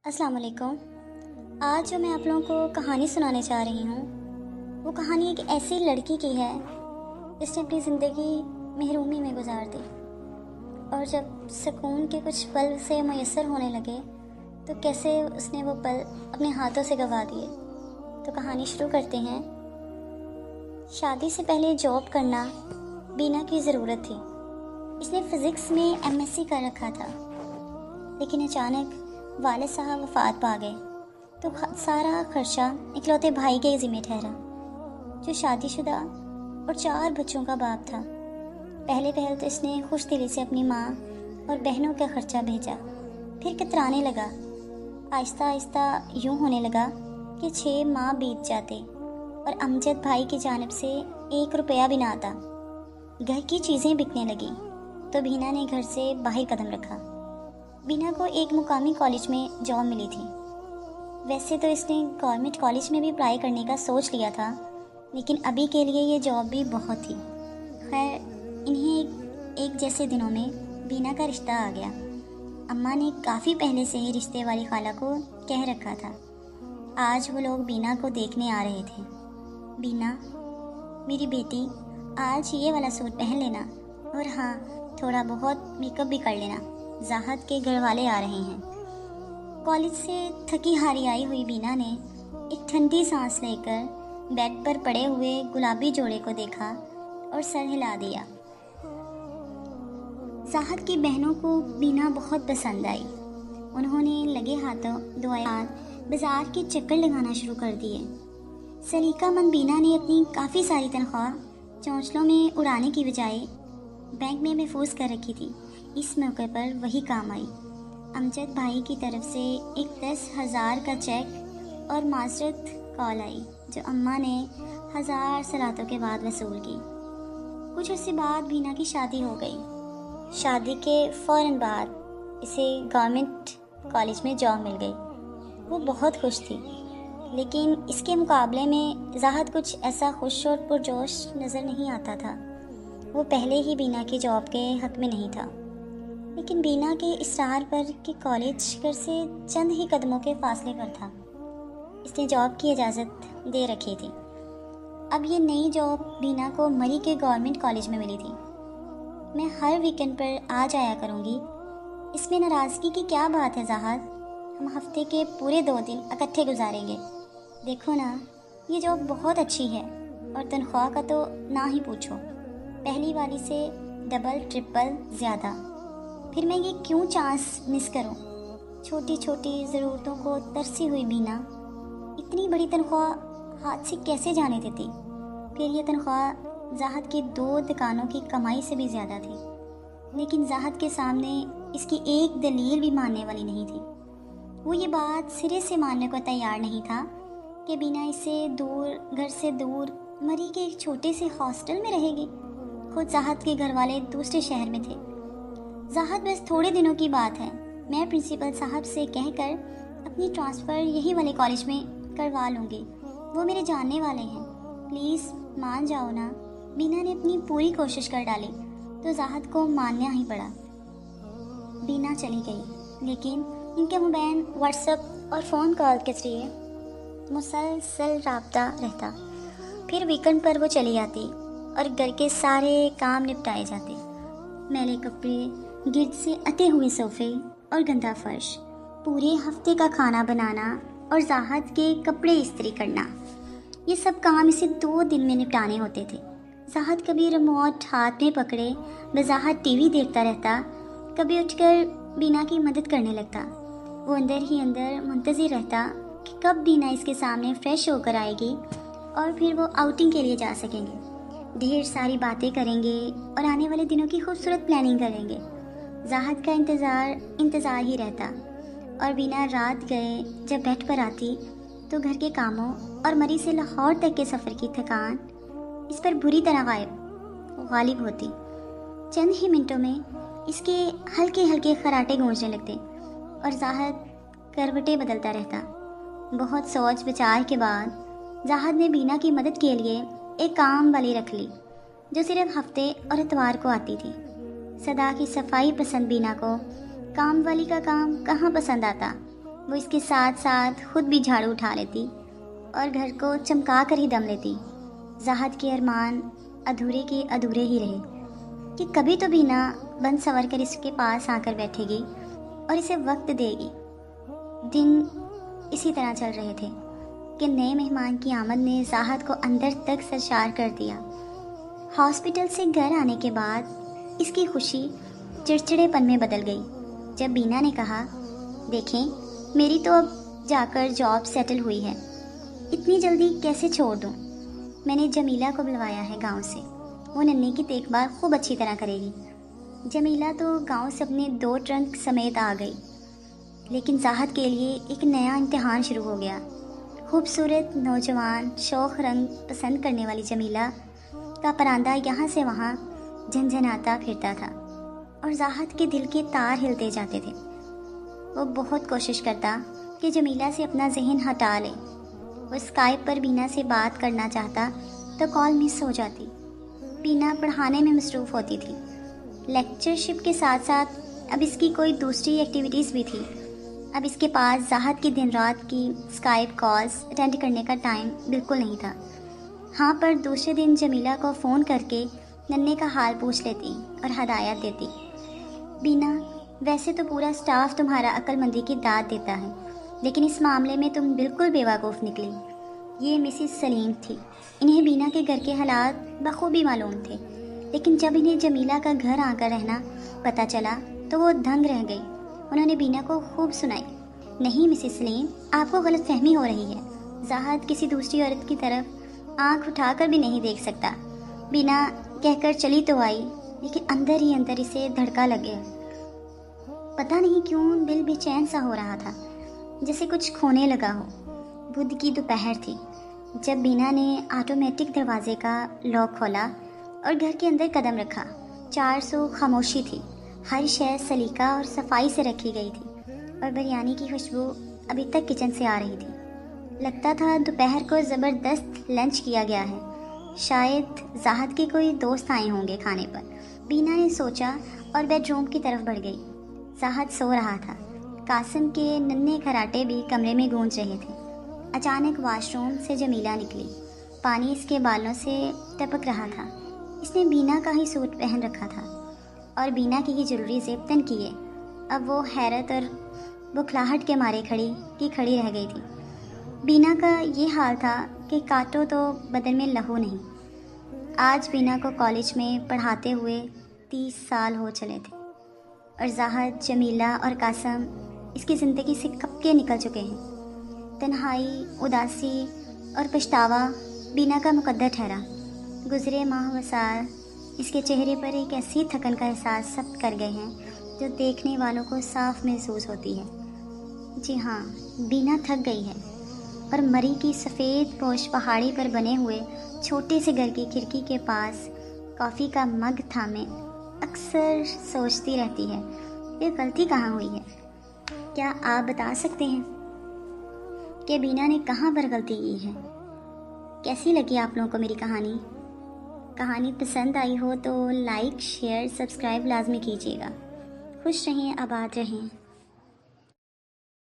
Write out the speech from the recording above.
السلام علیکم۔ آج جو میں آپ لوگوں کو کہانی سنانے چاہ رہی ہوں وہ کہانی ایک ایسی لڑکی کی ہے جس نے اپنی زندگی محرومی میں گزار دی، اور جب سکون کے کچھ پل سے میسر ہونے لگے تو کیسے اس نے وہ پل اپنے ہاتھوں سے گنوا دیے۔ تو کہانی شروع کرتے ہیں۔ شادی سے پہلے جاب کرنا بینا کی ضرورت تھی۔ اس نے فزکس میں MSc کر رکھا تھا، لیکن اچانک والد صاحب وفات پا گئے تو سارا خرچہ اکلوتے بھائی کے ذمہ ٹھہرا، جو شادی شدہ اور 4 بچوں کا باپ تھا۔ پہلے تو اس نے خوش دلی سے اپنی ماں اور بہنوں کا خرچہ بھیجا، پھر کترانے لگا۔ آہستہ آہستہ یوں ہونے لگا کہ 6 ماہ بیت جاتے اور امجد بھائی کی جانب سے 1 روپیہ بھی نہ آتا۔ گھر کی چیزیں بکنے لگی تو بینا نے گھر سے باہر قدم رکھا۔ بینا کو ایک مقامی کالج میں جاب ملی تھی۔ ویسے تو اس نے گورنمنٹ کالج میں بھی اپلائی کرنے کا سوچ لیا تھا، لیکن ابھی کے لیے یہ جاب بھی بہت تھی۔ خیر، انہیں ایک جیسے دنوں میں بینا کا رشتہ آ گیا۔ اماں نے کافی پہلے سے ہی رشتے والی خالہ کو کہہ رکھا تھا۔ آج وہ لوگ بینا کو دیکھنے آ رہے تھے۔ بینا، میری بیٹی، آج یہ والا سوٹ پہن لینا، اور ہاں، تھوڑا بہت میک اپ بھی کر لینا، زاہد کے گھر والے آ رہے ہیں۔ کالج سے تھکی ہاری آئی ہوئی بینا نے ایک ٹھنڈی سانس لے کر بیڈ پر پڑے ہوئے گلابی جوڑے کو دیکھا اور سر ہلا دیا۔ زاہد کی بہنوں کو بینا بہت پسند آئی۔ انہوں نے لگے ہاتھوں دعائیں بازار کے چکر لگانا شروع کر دیے۔ سلیقہ مند بینا نے اپنی کافی ساری تنخواہ چونچلوں میں اڑانے کی بجائے بینک میں محفوظ کر رکھی تھی۔ اس موقع پر وہی کام آئی۔ امجد بھائی کی طرف سے ایک 10,000 کا چیک اور معذرت کال آئی، جو اماں نے 1000 صلاتوں کے بعد وصول کی۔ کچھ عرصے بعد بینا کی شادی ہو گئی۔ شادی کے فوراً بعد اسے گورنمنٹ کالج میں جاب مل گئی۔ وہ بہت خوش تھی، لیکن اس کے مقابلے میں زاہد کچھ ایسا خوش اور پرجوش نظر نہیں آتا تھا۔ وہ پہلے ہی بینا کی جاب کے حق میں نہیں تھا، لیکن بینا کے اصرار پر کہ کالج گھر سے چند ہی قدموں کے فاصلے پر تھا، اس نے جاب کی اجازت دے رکھی تھی۔ اب یہ نئی جاب بینا کو مری کے گورنمنٹ کالج میں ملی تھی۔ میں ہر ویکنڈ پر آ جایا کروں گی۔ اس میں ناراضگی کی کیا بات ہے زاہد؟ ہم ہفتے کے پورے 2 دن اکٹھے گزاریں گے۔ دیکھو نا، یہ جاب بہت اچھی ہے، اور تنخواہ کا تو نہ ہی پوچھو، پہلی والی سے ڈبل ٹرپل زیادہ۔ پھر میں یہ کیوں چانس مس کروں؟ چھوٹی چھوٹی ضرورتوں کو ترسی ہوئی بینا اتنی بڑی تنخواہ ہاتھ سے کیسے جانے دیتی؟ پھر یہ تنخواہ زاہد کی 2 دکانوں کی کمائی سے بھی زیادہ تھی، لیکن زاہد کے سامنے اس کی ایک دلیل بھی ماننے والی نہیں تھی۔ وہ یہ بات سرے سے ماننے کو تیار نہیں تھا کہ بینا اسے گھر سے دور مری کے ایک چھوٹے سے ہاسٹل میں رہے گی۔ خود زاہد کے گھر والے دوسرے شہر میں تھے۔ زاہد بس تھوڑے دنوں کی بات ہے، میں پرنسپل صاحب سے کہہ کر اپنی ٹرانسفر یہی والے کالج میں کروا لوں گی، وہ میرے جاننے والے ہیں، پلیز مان جاؤ نا۔ بینا نے اپنی پوری کوشش کر ڈالی تو زاہد کو ماننا ہی پڑا۔ بینا چلی گئی، لیکن ان کے مابین واٹس ایپ اور فون کال کے ذریعے مسلسل رابطہ رہتا۔ پھر ویکنڈ پر وہ چلی آتی اور گھر کے سارے کام نپٹائے جاتے۔ میلے کپڑے، گرد سے اٹے ہوئے صوفے اور گندا فرش، پورے ہفتے کا کھانا بنانا اور زاہد کے کپڑے استری کرنا، یہ سب کام اسے 2 دن میں نپٹانے ہوتے تھے۔ زاہد کبھی ریموٹ ہاتھ میں پکڑے بظاہر TV دیکھتا رہتا، کبھی اٹھ کر بینا کی مدد کرنے لگتا۔ وہ اندر ہی اندر منتظر رہتا کہ کب بینا اس کے سامنے فریش ہو کر آئے گی اور پھر وہ آؤٹنگ کے لیے جا سکیں گے، ڈھیر ساری باتیں کریں گے اور آنے والے دنوں کی خوبصورت پلاننگ کریں گے۔ زاہد کا انتظار ہی رہتا، اور بینا رات گئے جب بیڈ پر آتی تو گھر کے کاموں اور مری سے لاہور تک کے سفر کی تھکان اس پر بری طرح غالب ہوتی۔ چند ہی منٹوں میں اس کے ہلکے ہلکے خراٹے گونجنے لگتے اور زاہد کروٹیں بدلتا رہتا۔ بہت سوچ بچار کے بعد زاہد نے بینا کی مدد کے لیے ایک کام والی رکھ لی، جو صرف ہفتے اور اتوار کو آتی تھی۔ صدا کی صفائی پسند بینا کو کام والی کا کام کہاں پسند آتا، وہ اس کے ساتھ ساتھ خود بھی جھاڑو اٹھا لیتی اور گھر کو چمکا کر ہی دم لیتی۔ زاہد کے ارمان ادھورے کے ادھورے ہی رہے کہ کبھی تو بینا بن سنور کر اس کے پاس آ کر بیٹھے گی اور اسے وقت دے گی۔ دن اسی طرح چل رہے تھے کہ نئے مہمان کی آمد نے زاہد کو اندر تک سرشار کر دیا۔ ہاسپٹل سے گھر آنے کے بعد اس کی خوشی چڑچڑے پن میں بدل گئی جب بینا نے کہا، دیکھیں میری تو اب جا کر جاب سیٹل ہوئی ہے، اتنی جلدی کیسے چھوڑ دوں؟ میں نے جمیلہ کو بلوایا ہے گاؤں سے، وہ ننھی کی دیکھ بھال خوب اچھی طرح کرے گی۔ جمیلہ تو گاؤں سے اپنے 2 ٹرنک سمیت آ گئی، لیکن زاہد کے لیے ایک نیا امتحان شروع ہو گیا۔ خوبصورت نوجوان شوخ رنگ پسند کرنے والی جمیلہ کا پراندہ یہاں سے وہاں جھنجھناتا پھرتا تھا اور زاہد کے دل کے تار ہلتے جاتے تھے۔ وہ بہت کوشش کرتا کہ جمیلہ سے اپنا ذہن ہٹا لے۔ وہ اسکائپ پر بینا سے بات کرنا چاہتا تو کال مس ہو جاتی۔ بینا پڑھانے میں مصروف ہوتی تھی، لیکچرشپ کے ساتھ ساتھ اب اس کی کوئی دوسری ایکٹیویٹیز بھی تھی۔ اب اس کے پاس زاہد کی دن رات کی اسکائپ کالز اٹینڈ کرنے کا ٹائم بالکل نہیں تھا۔ ہاں، پر دوسرے دن جمیلہ کو فون کر کے ننھے کا حال پوچھ لیتی اور ہدایت دیتی۔ بینا، ویسے تو پورا اسٹاف تمہارا عقل مندی کی داد دیتا ہے، لیکن اس معاملے میں تم بالکل بے وقوف نکلی۔ یہ مسز سلیم تھی، انہیں بینا کے گھر کے حالات بخوبی معلوم تھے، لیکن جب انہیں جمیلہ کا گھر آ کر رہنا پتہ چلا تو وہ دنگ رہ گئی۔ انہوں نے بینا کو خوب سنائی، نہیں مسز سلیم، آپ کو غلط فہمی ہو رہی ہے، زاہد کسی دوسری عورت کی طرف آنکھ اٹھا کر بھی نہیں دیکھ سکتا۔ بینا کہہ کر چلی تو آئی، لیکن اندر ہی اندر اسے دھڑکا لگے۔ پتہ نہیں کیوں دل بے چین سا ہو رہا تھا، جیسے کچھ کھونے لگا ہو۔ بدھ کی دوپہر تھی جب بینا نے آٹومیٹک دروازے کا لاک کھولا اور گھر کے اندر قدم رکھا۔ 400 خاموشی تھی، ہر شے سلیقہ اور صفائی سے رکھی گئی تھی اور بریانی کی خوشبو ابھی تک کچن سے آ رہی تھی۔ لگتا تھا دوپہر کو زبردست لنچ کیا گیا ہے، شاید زاہد کے کوئی دوست آئے ہوں گے کھانے پر۔ بینا نے سوچا اور بیڈ روم کی طرف بڑھ گئی۔ زاہد سو رہا تھا، قاسم کے ننھے کھراٹے بھی کمرے میں گونج رہے تھے۔ اچانک واش روم سے جمیلہ نکلی، پانی اس کے بالوں سے ٹپک رہا تھا۔ اس نے بینا کا ہی سوٹ پہن رکھا تھا اور بینا کی ہی ضروری زیب تن کیے۔ اب وہ حیرت اور بکھلاہٹ کے مارے کھڑی رہ گئی تھی۔ بینا کا یہ حال تھا کہ کاٹو تو بدن میں لہو نہیں۔ آج بینا کو کالج میں پڑھاتے ہوئے 30 سال ہو چلے تھے اور زاہد، جمیلہ اور قاسم اس کی زندگی سے کب کے نکل چکے ہیں۔ تنہائی، اداسی اور پچھتاوا بینا کا مقدر ٹھہرا۔ گزرے ماہ و سال اس کے چہرے پر ایک ایسی تھکن کا احساس ثبت کر گئے ہیں جو دیکھنے والوں کو صاف محسوس ہوتی ہے۔ جی ہاں، بینا تھک گئی ہے اور مری کی سفید پوش پہاڑی پر بنے ہوئے چھوٹے سے گھر کی کھڑکی کے پاس کافی کا مگ تھامے اکثر سوچتی رہتی ہے، یہ غلطی کہاں ہوئی ہے؟ کیا آپ بتا سکتے ہیں کہ بینا نے کہاں پر غلطی کی ہے؟ کیسی لگی آپ لوگوں کو میری کہانی پسند آئی ہو تو لائک، شیئر، سبسکرائب لازمی کیجیے گا۔ خوش رہیں، آباد رہیں۔